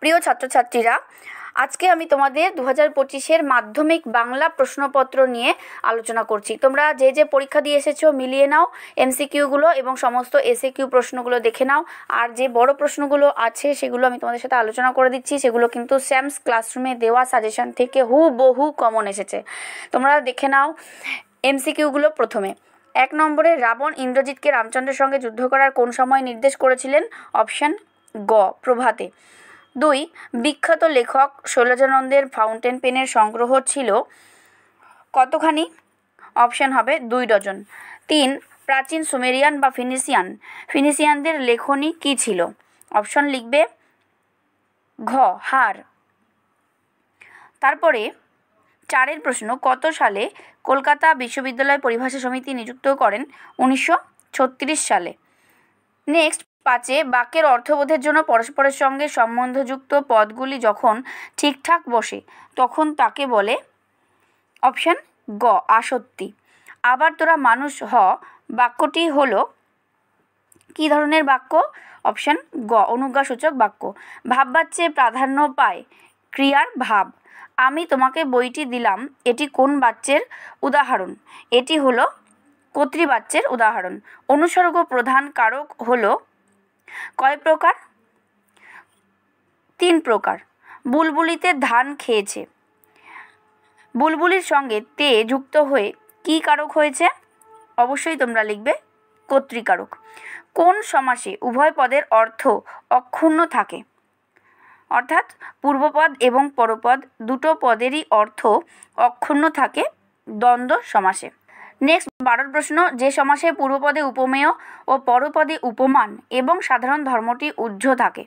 প্রিয় ছাত্রছাত্রীরা, আজকে আমি তোমাদের 2025-এর মাধ্যমিক বাংলা প্রশ্নপত্র নিয়ে আলোচনা করছি। তোমরা যে যে পরীক্ষা দিয়ে এসেছো মিলিয়ে নাও এমসিকিউগুলো এবং সমস্ত এসএকিউ প্রশ্নগুলো দেখে নাও। আর যে বড় প্রশ্নগুলো আছে সেগুলো আমি তোমাদের সাথে আলোচনা করে দিচ্ছি। সেগুলো কিন্তু স্যামস ক্লাসরুমে দেওয়া সাজেশন থেকে হুবহু কমন এসেছে। তোমরা দেখে নাও এমসিকিউগুলো। প্রথমে 1 নম্বরে, রাবণ ইন্দ্রজিৎকে রামচন্দ্রের সঙ্গে যুদ্ধ করার কোন সময় নির্দেশ করেছিলেন? অপশান গ, প্রভাতে। 2, বিখ্যাত লেখক শৈলজানন্দের ফাউন্টেন পেনের সংগ্রহ ছিল কতখানি? অপশান হবে 2 ডজন। 3, প্রাচীন সুমেরিয়ান বা ফিনিশিয়ানদের লেখনী কী ছিল? অপশান লিখবে ঘ, হার। তারপরে 4 প্রশ্ন, কত সালে কলকাতা বিশ্ববিদ্যালয় পরিভাষা সমিতি নিযুক্ত করেন? 1936 সালে। নেক্সট 5, বাক্যের অর্থবোধের জন্য পরস্পরের সঙ্গে সম্বন্ধযুক্ত পদগুলি যখন ঠিকঠাক বসে তখন তাকে বলে? অপশান গ, আসত্তি। আবার তোরা মানুষ হ বাক্যটি হলো কী ধরনের বাক্য? অপশান গ, অনুজ্ঞাসূচক বাক্য। ভাববাচ্যে প্রাধান্য পায় ক্রিয়ার ভাব। আমি তোমাকে বইটি দিলাম, এটি কোন বাচ্যের উদাহরণ? এটি হলো কর্তৃবাচ্যের উদাহরণ। অনুসর্গ প্রধান কারক হলো কয় প্রকার? 3 প্রকার। বুলবুলিতে ধান খেয়েছে, বুলবুলির সঙ্গে তে যুক্ত হয়ে কী কারক হয়েছে? অবশ্যই তোমরা লিখবে কর্তৃকারক। কোন সমাসে উভয় পদের অর্থ অক্ষুণ্ণ থাকে? অর্থাৎ পূর্বপদ এবং পরপদ দুটো পদেরই অর্থ অক্ষুণ্ণ থাকে দ্বন্দ্ব সমাসে। নেক্সট 12 প্রশ্ন, যে সমাসে পূর্বপদে উপমেয় ও পরপদে উপমান এবং সাধারণ ধর্মটি উহ্য থাকে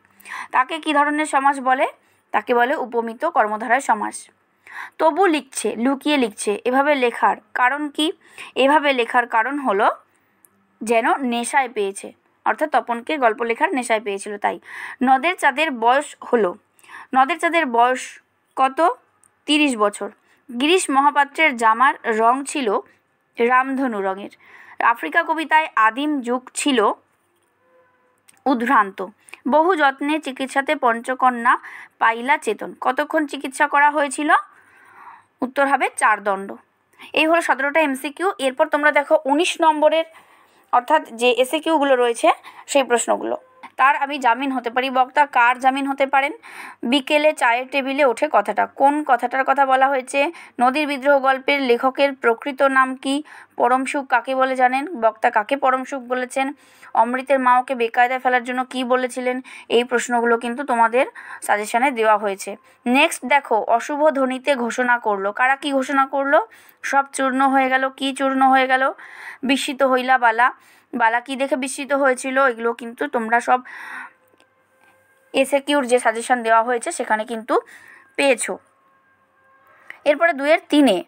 তাকে কী ধরনের সমাস বলে? তাকে বলে উপমিত কর্মধারয় সমাস। তবু লিখছে, লুকিয়ে লিখছে, এভাবে লেখার কারণ কি? এভাবে লেখার কারণ হলো যেন নেশায় পেয়েছে, অর্থাৎ তপনকে গল্প লেখার নেশায় পেয়েছিল তাই। নদের চাঁদের বয়স হলো, নদের চাঁদের বয়স কত? 30 বছর। গিরিশ মহাপাত্রের জামার রং ছিল রামধনু রঙের। আফ্রিকা কবিতায় আদিম যুগ ছিল উদ্ভ্রান্ত। বহু যত্নে চিকিৎসাতে পঞ্চকন্যা পাইলা চেতন। কতক্ষণ চিকিৎসা করা হয়েছিল? উত্তর হবে 4 দণ্ড। এই হলো 17টা এমসিকিউ। এরপর তোমরা দেখো 19 নম্বরের অর্থাৎ যে এসএকিউগুলো রয়েছে সেই প্রশ্নগুলো। তার আমি জামিন হতে পারি, বক্তা কার জামিন হতে পারেন? বিকেলে চায়ের টেবিলে ওঠে কথাটা, কোন কথাটার কথা বলা হয়েছে? নদীর বিদ্রোহ গল্পের লেখকের প্রকৃত নাম কি? পরম সুখ কাকে বলে জানেন? বক্তা কাকে পরম সুখ বলেছেন? অমৃতের মা ওকে বেকায়দায় ফেলার জন্য কি বলেছিলেন? এই প্রশ্নগুলো কিন্তু তোমাদের সাজেশনে দেওয়া হয়েছে। নেক্সট দেখো, অশুভ ধ্বনিতে ঘোষণা করলো, কারা কি ঘোষণা করলো? সব চূর্ণ হয়ে গেল। কি চূর্ণ হয়ে গেল? বিস্মিত হইলা বালা, বালা কি দেখে বিস্মিত হয়েছিল? এগুলো কিন্তু তোমরা সব এসএকিউর যে সাজেশন দেওয়া হয়েছে সেখানে কিন্তু পেয়েছো। এরপরে 2-এর 3-এ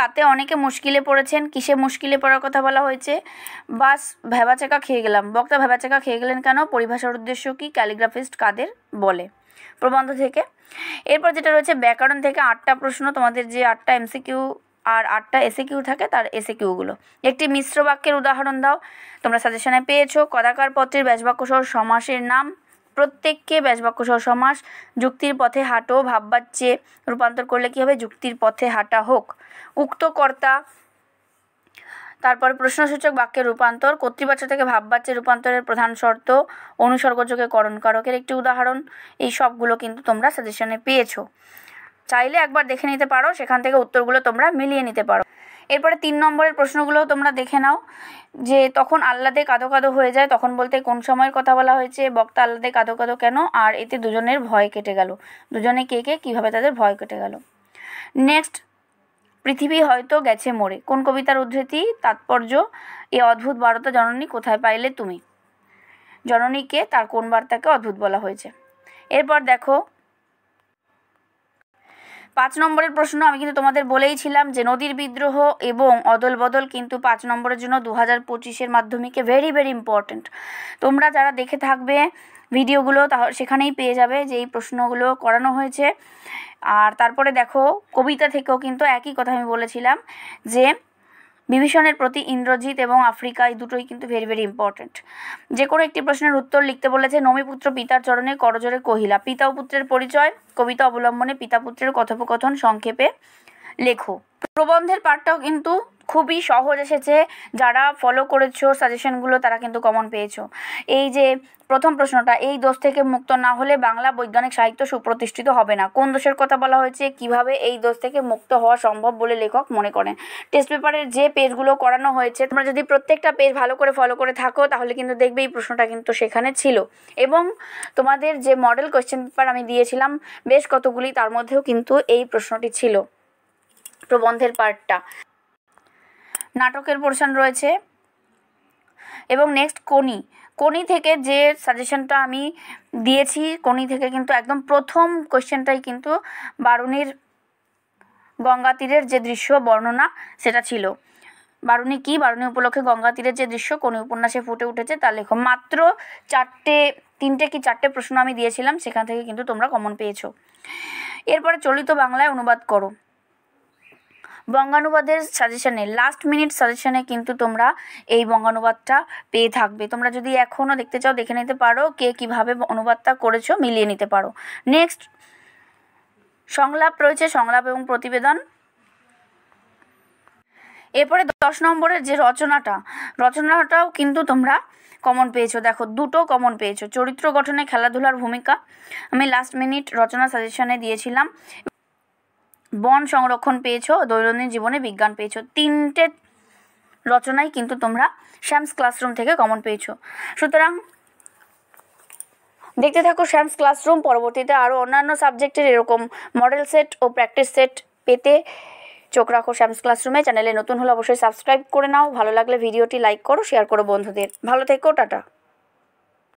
তাতে অনেকে মুশকিলে পড়েছেন। কিসে মুশকিলে পড়ার কথা বলা হয়েছে? বাস ভ্যাবাচাকা খেয়ে গেলাম। বক্তা ভ্যাবাচাকা খেয়ে গেলেন কেন? পরিভাষার উদ্দেশ্য কি? ক্যালিগ্রাফিস্ট কাদের বলে? প্রবন্ধ থেকে। এরপর যেটা রয়েছে ব্যাকরণ থেকে 8টা প্রশ্ন, তোমাদের যে 8টা এমসিকিউ আর 8টা এসএকিউ থাকে তার এসএকিউগুলো। একটি মিশ্র বাক্যের উদাহরণ দাও। তোমরা সাজেশনে পেয়েছো কদাকার পত্রের ব্যাসবাক্য সহ সমাসের নাম। প্রত্যেককে ব্যাসবাক্য সহ সমাস। যুক্তির পথে হাঁটো, ভাববাচ্যে রূপান্তর করলে কী হবে? যুক্তির পথে হাঁটা হোক। উক্ত কর্তা। তারপর প্রশ্নসূচক বাক্যের রূপান্তর। কর্তৃবাচ্য থেকে ভাববাচ্যে রূপান্তরের প্রধান শর্ত। অনুসর্গযোগে করণকারকের একটি উদাহরণ। এই সবগুলো কিন্তু তোমরা সাজেশনে পেয়েছো। চাইলে একবার দেখে নিতে পারো, সেখান থেকে উত্তরগুলো তোমরা মিলিয়ে নিতে পারো। এরপরে 3 নম্বরের প্রশ্নগুলোও তোমরা দেখে নাও যে তখন আহ্লাদে কাঁদো কাঁদো হয়ে যায়, তখন বলতে কোন সময়ের কথা বলা হয়েছে? বক্তা আহ্লাদে কাঁদো কাঁদো কেন? আর এতে দুজনের ভয় কেটে গেল। দুজনে কে কে কীভাবে তাদের ভয় কেটে গেল। নেক্সট, পৃথিবী হয়তো গেছে মরে, কোন কবিতার উদ্ধৃতি? তাৎপর্য, এ অদ্ভুত বার্তা জননী কোথায় পাইলে তুমি? জননীকে তার কোন বার্তাকে অদ্ভুত বলা হয়েছে? এরপর দেখো 5 নম্বরের প্রশ্ন। আমি কিন্তু তোমাদের বলেইছিলাম যে নদীর বিদ্রোহ এবং অদল বদল কিন্তু 5 নম্বরের জন্য 2025-এর মাধ্যমিকে ভেরি ভেরি ইম্পর্ট্যান্ট। তোমরা যারা দেখে থাকবে ভিডিওগুলো সেখানেই পেয়ে যাবে যে এই প্রশ্নগুলো করানো হয়েছে। আর তারপরে দেখো কবিতা থেকেও কিন্তু একই কথা আমি বলেছিলাম যে বিভীষণের প্রতি ইন্দ্রজিৎ এবং আফ্রিকা, এই দুটোই কিন্তু ভেরি ভেরি ইম্পর্টেন্ট। যে কোনো একটি প্রশ্নের উত্তর লিখতে বলেছে। নমিপুত্র পিতার চরণে করজোড়ে কহিলা। পিতা ও পুত্রের পরিচয়, কবিতা অবলম্বনে পিতা পুত্রের কথোপকথন সংক্ষেপে লেখো। প্রবন্ধের পার্টটাও কিন্তু খুবই সহজ এসেছে। যারা ফলো করেছো সাজেশনগুলো তারা কিন্তু কমন পেয়েছো। এই যে প্রথম প্রশ্নটা, এই দোষ থেকে মুক্ত না হলে বাংলা বৈজ্ঞানিক সাহিত্য সুপ্রতিষ্ঠিত হবে না। কোন দোষের কথা বলা হয়েছে, কিভাবে এই দোষ থেকে মুক্ত হওয়া সম্ভব বলে লেখক মনে করেন। টেস্ট পেপারের যে পেজগুলো করানো হয়েছে, তোমরা যদি প্রত্যেকটা পেজ ভালো করে ফলো করে থাকো তাহলে কিন্তু দেখবে এই প্রশ্নটা কিন্তু সেখানে ছিল। এবং তোমাদের যে মডেল কোয়েশ্চেন পেপার আমি দিয়েছিলাম বেশ কতগুলি, তার মধ্যেও কিন্তু এই প্রশ্নটি ছিল। প্রবন্ধের পার্টটা, নাটকের পোর্শন রয়েছে। এবং নেক্সট কোনি থেকে যে সাজেশনটা আমি দিয়েছি, কোনি থেকে কিন্তু একদম প্রথম কোয়েশ্চেনটাই কিন্তু বারুণীর গঙ্গা তীরের যে দৃশ্য বর্ণনা সেটা ছিল। বারুণী কি, বারুণী উপলক্ষে গঙ্গা তীরের যে দৃশ্য কোনি উপন্যাসে ফুটে উঠেছে তা লেখো। মাত্র তিনটে কি চারটে প্রশ্ন আমি দিয়েছিলাম, সেখান থেকে কিন্তু তোমরা কমন পেয়েছো। এরপরে চলিত বাংলায় অনুবাদ করো। বঙ্গানুবাদের সাজেশনে, লাস্ট মিনিট সাজেশনে কিন্তু তোমরা এই বঙ্গানুবাদটা পেয়ে থাকবে। তোমরা যদি এখনও দেখতে চাও দেখে নিতে পারো কে কীভাবে অনুবাদটা করেছো, মিলিয়ে নিতে পারো। নেক্সট সংলাপ রয়েছে, সংলাপ এবং প্রতিবেদন। এরপরে 10 নম্বরের যে রচনাটাও কিন্তু তোমরা কমন পেয়েছো। দেখো দুটো কমন পেয়েছো। চরিত্র গঠনে খেলাধুলার ভূমিকা আমি লাস্ট মিনিট রচনা সাজেশনে দিয়েছিলাম। বন সংরক্ষণ পেয়েছো, দৈনন্দিন জীবনে বিজ্ঞান পেয়েছো। তিনটে রচনাই কিন্তু তোমরা শ্যামস ক্লাসরুম থেকে কমন পেয়েছো। সুতরাং দেখতে থাকো শ্যামস ক্লাসরুম। পরবর্তীতে আরও অন্যান্য সাবজেক্টের এরকম মডেল সেট ও প্র্যাকটিস সেট পেতে চোখ রাখো শ্যামস ক্লাসরুমে। চ্যানেলে নতুন হলে অবশ্যই সাবস্ক্রাইব করে নাও। ভালো লাগলে ভিডিওটি লাইক করো, শেয়ার করো বন্ধুদের। ভালো থেকো, টাটা।